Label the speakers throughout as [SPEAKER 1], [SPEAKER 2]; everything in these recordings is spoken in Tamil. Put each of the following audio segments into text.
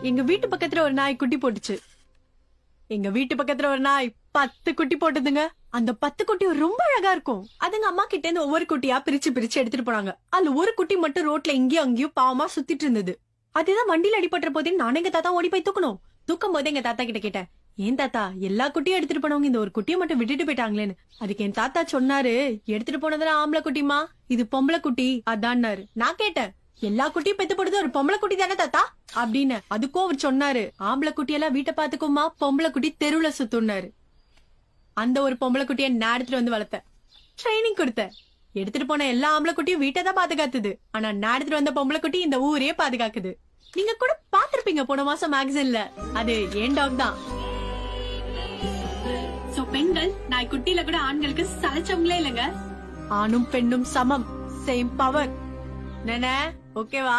[SPEAKER 1] எங்க வீட்டு பக்கத்துல ஒரு நாய் குட்டி போட்டுச்சு. எங்க வீட்டு பக்கத்துல ஒரு நாய் 10 குட்டி போட்டதுங்க. அந்த 10 குட்டியும் ரொம்ப அழகா இருக்கும். அதுங்க அம்மா கிட்ட இருந்து ஒவ்வொரு குட்டியா பிரிச்சு பிரிச்சு எடுத்துட்டு போனாங்க. அதுல ஒரு குட்டி மட்டும் ரோட்ல இங்கேயும் அங்கேயும் பாவமா சுத்திட்டு இருந்தது. அதுதான் வண்டியில அடிபட்டுற போதே நானும் எங்க தாத்தா ஓடி போய் தூக்கும் போது எங்க தாத்தா கிட்ட கேட்டேன், ஏன் தாத்தா எல்லா குட்டியும் எடுத்துட்டு போனவங்க இந்த ஒரு குட்டியை மட்டும் விட்டுட்டு போயிட்டாங்களேன்னு. அதுக்கு என் தாத்தா சொன்னாரு, எடுத்துட்டு போனதுல ஆம்பளை குட்டிமா, இது பொம்பளை குட்டி அதான்னாரு. நான் கேட்டேன், எல்லா குட்டியும் பெத்து போடுறது ஒரு பொம்பளை குட்டி தானே தாத்தா அப்படின்னு. அதுக்கும் அவர் சொன்னாரு, ஆம்பளை குட்டி எல்லாம் வீட்டை பாத்துக்குமா, பொம்பளை குட்டி தெருவுல சுத்துனாரு. அந்த ஒரு பொம்பளை குட்டிய நான் எடுத்துட்டு வந்து வளர்த்தேன், ட்ரைனிங் கொடுத்தேன். எடுத்துட்டு போன எல்லா ஆம்பளை குட்டியும் வீட்டை தான் பாதுகாத்துது. ஆனா நான் எடுத்துட்டு வந்த பொம்பளை குட்டி இந்த ஊரே பாதுகாக்குது. நீங்க கூட பாத்திருப்பீங்க போன மாசம் மேகசின்ல, அது ஏன் டாக் தான். சோ பெண்கள் நாய்க்குட்டியில கூட ஆண்களுக்கு சளைச்சவங்களே இல்லங்க. ஆணும் பெண்ணும் சமம், சேம் பவர். ஓகேவா?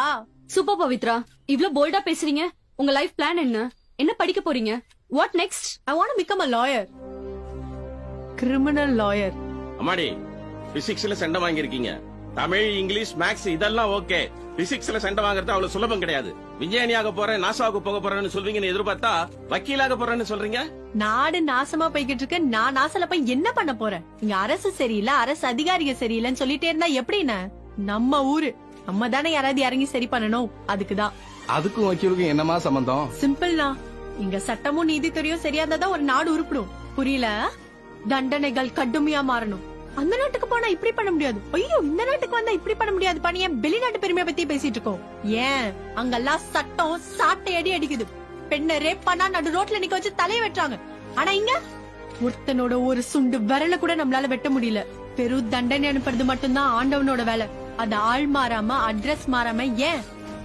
[SPEAKER 2] சூப்பர் பவித்ரா, இவ்ளோ போல்டா பேசுறீங்க. உங்க லைஃப் பிளான் என்ன? என்ன படிக்க போறீங்க? What next?
[SPEAKER 1] I want to become a lawyer. Criminal lawyer.
[SPEAKER 3] அம்மாடி, பிசிக்ஸ்ல சண்டை வாங்கிருக்கீங்க. தமிழ், இங்கிலீஷ், மேக்ஸ் இதெல்லாம் ஓகே. பிசிக்ஸ்ல சண்டை வாங்குறது அவ்வளவு சுலபம் கிடையாது. விஞ்ஞானியாக போறேன், நாசாவுக்கு போக போறேன்னு சொல்வீங்கன்னு எதிர்பார்த்தா வக்கீலாக போறேன்னு சொல்றீங்க.
[SPEAKER 1] நாடு நாசமா போய்கிட்டு இருக்கு. நான் நாசல போய் என்ன பண்ண போறேன்? இங்க அரசு சரியில்லை, அரசு அதிகாரிக சரியில்லைன்னு சொல்லிட்டே இருந்தா எப்படின்னு? நம்ம ஊரு நம்ம தானே யாராவது இறங்கி சரி பண்ணணும். அதுக்குதான்.
[SPEAKER 4] அதுக்கும் வக்கீலுக்கும் என்னமா சம்பந்தம்?
[SPEAKER 1] சிம்பிள்னா, இங்க சட்டமும் நீதித்துறையும் சரியா இருந்தாதான் ஒரு நாடு உருப்பிடும். புரியல? தண்டனைகள் கடுமையா மாறணும். அந்த நாட்டுக்கு போனா இப்படி பண்ண முடியாது, ஐயோ இந்த நாட்டுக்கு வந்தா இப்படி பண்ண முடியாது. பணியன் வெளிநாட்டு பெருமையை பத்தி பேசிட்டு இருக்கோம். ஏன் அங்கெல்லாம் சட்டம் சாட்டை அடி அடிக்குது. பெண்ணை ரேப் பண்ணா நடு ரோட்ல நிக்க வச்சு தலைய வெட்டுறாங்க. ஆனா இங்க ஒருத்தனோட ஒரு சுண்டு விரல கூட நம்மளால வெட்ட முடியல. பெரும் தண்டனை அனுப்புறது மட்டும்தான் ஆண்டவனோட வேலை. அது ஆள் மாறாம, அட்ரஸ் மாறாம, ஏன்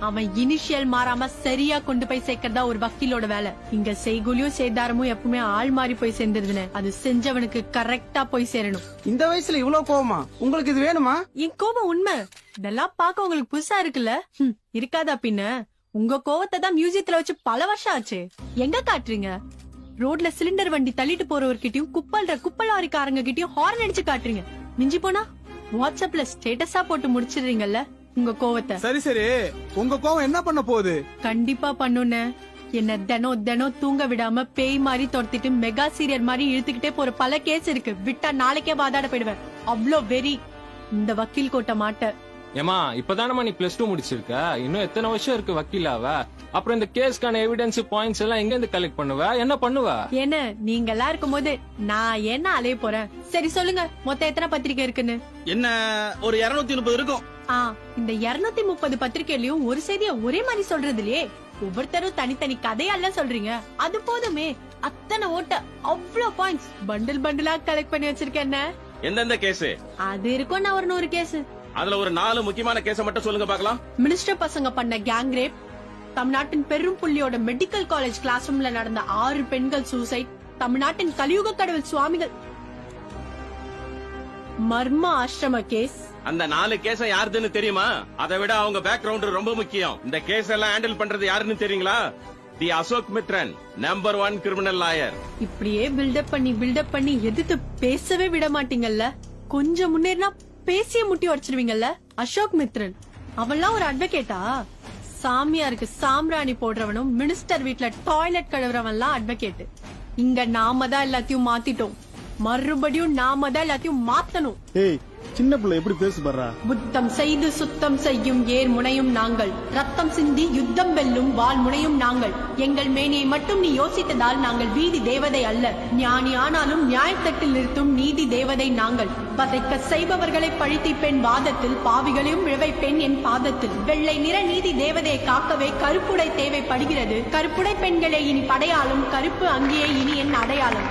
[SPEAKER 1] அவன் இனிஷியல் மாறாம சரியா கொண்டு போய் சேர்க்கறதா ஒரு வக்கீலோட வேலை. இங்க செய்கூலியும் சேதாரமும் எப்பவுமே ஆள் மாறி போய் சேர்ந்துருதுன்னு, அது செஞ்சவனுக்கு கரெக்டா போய் சேரணும்.
[SPEAKER 5] இந்த வயசுல இவ்வளவு கோவமா? உங்களுக்கு இது வேணுமா?
[SPEAKER 1] என் கோபம் உண்மை. இதெல்லாம் பாக்க உங்களுக்கு புதுசா இருக்குல்ல? இருக்காதா பின்ன? உங்க கோவத்தை தான் மியூசியத்துல வச்சு பல வருஷம் ஆச்சு. எங்க காட்டுறீங்க? ரோட்ல சிலிண்டர் வண்டி தள்ளிட்டு போறவர்கிட்டயும் குப்பல் லாரிக்காரங்க கிட்டயும் ஹார்ன் அடிச்சு காட்டுறீங்க. மிஞ்சி போனா வாட்ஸ்அப்ல ஸ்டேட்டஸா போட்டு முடிச்சிடுறீங்கல்ல உங்க கோவத்தை.
[SPEAKER 5] சரி சரி, உங்க கோவம் என்ன பண்ண போகுது?
[SPEAKER 1] கண்டிப்பா பண்ணுன. என்ன தினம் தூங்க விடாம பேய் மாதிரி துரத்திட்டு மெகா சீரியல் மாதிரி இழுத்துக்கிட்டே போற பல கேஸ் இருக்கு. விட்டா நாளைக்கே வாதாட போயிடுவேன். அவ்ளோ வெறி. இந்த வக்கீல் கோட்ட மாட்ட.
[SPEAKER 6] ஏமா இப்பதானமா நீ +2 முடிச்சிருக்க, இன்னும் எத்தனை வருஷம் இருக்கு வக்கீலாவ? அப்புறம் இந்த கேஸ்க்கான எவிடன்ஸ் பாயிண்ட்ஸ் எல்லாம் எங்க இருந்து கலெக்ட் பண்ணுவ? என்ன பண்ணுவ?
[SPEAKER 1] என்ன நீங்க எல்லாம் இருக்கும் போது நான் என்ன அலைய போறேன்? சரி சொல்லுங்க, மொத்தம் எத்தனை பத்திரிக்கை இருக்குன்னு?
[SPEAKER 3] என்ன ஒரு 230 இருக்கும்.
[SPEAKER 1] இந்த 230 பத்திரிக்கையிலயும் ஒரு செய்திய ஒரே மாதிரி சொல்றது இல்லையே. ஒவ்வொருத்தரும் தனித்தனி கதையல்ல சொல்றீங்க. அது போதுமே. அத்தனை ஓட்ட, அவ்வளவு பாயிண்ட்ஸ் பண்டிலா கலெக்ட் பண்ணி வச்சிருக்கேன்.
[SPEAKER 3] எந்தெந்த கேஸ்?
[SPEAKER 1] அது இருக்கும் நான் ஒரு 100 கேஸ்.
[SPEAKER 3] அதுல ஒரு 4 முக்கியமான கேஸ மட்டும் சொல்லுங்க பாக்கலாம்.
[SPEAKER 1] மினிஸ்டர் பசங்க பண்ண கேங் ரேப், தமிழ்நாட்டின் பெரும் புள்ளியோட மெடிக்கல் காலேஜ் கிளாஸ் ரூம்ல நடந்த 6 பெண்கள் சூசைட், தமிழ்நாட்டின் கலியுக கடவுள் சுவாமிகள் மர்ம ஆசிரம கேஸ்.
[SPEAKER 3] அந்த 4 கேஸ யாருதுன்னு தெரியுமா? அதை விட அவங்க பேக்ரவுண்ட் ரொம்ப முக்கியம். இந்த கேஸ் எல்லாம் ஹேண்டில் பண்றது யாருன்னு தெரியுங்களா? The Ashok Mithran, number 1 criminal lawyer.
[SPEAKER 1] இப்படியே பில்டப் பண்ணி எதிர்த்து பேசவே விட மாட்டீங்கல்ல. கொஞ்சம் முன்னேறினா பேசிய முட்டி உடைச்சிருவீங்கல்ல. அசோக் மித்ரன் அவெல்லாம் ஒரு அட்வொகேட்டா? சாமியாருக்கு சாம்பிராணி போடுறவனும் மினிஸ்டர் வீட்ல டாய்லெட் கழுவுறவன்லாம் அட்வொகேட். இங்க நாம தான் எல்லாத்தையும் மாத்திட்டோம். மறுபடியும் நாம தான் எல்லாத்தையும் மாத்தணும்.
[SPEAKER 5] ஏய், சின்ன பிள்ளை எப்படி பேசு பர்றா?
[SPEAKER 1] புத்தம் செய்து சுத்தம் செய்யும் ஏர் முனையும் நாங்கள், ரத்தம் சிந்தி யுத்தம் வெல்லும் வாள் முனையும் நாங்கள். எங்கள் மேனியை மட்டும் நீ யோசித்ததால் நாங்கள் வீதி தேவதை அல்ல. ஞானி ஆனாலும் நியாயத்தட்டில் நிறுத்தும் நீதி தேவதை நாங்கள். வதைக்க செய்பவர்களை பழித்திப்பெண் வாதத்தில், பாவிகளையும் இழவைப்பெண் என் பாதத்தில். வெள்ளை நிற நீதி தேவதையை காக்கவே கருப்புடை தேவைப்படுகிறது. கருப்புடை பெண்களை இனி படையாளும், கருப்பு அங்கேயே இனி என் அடையாளம்.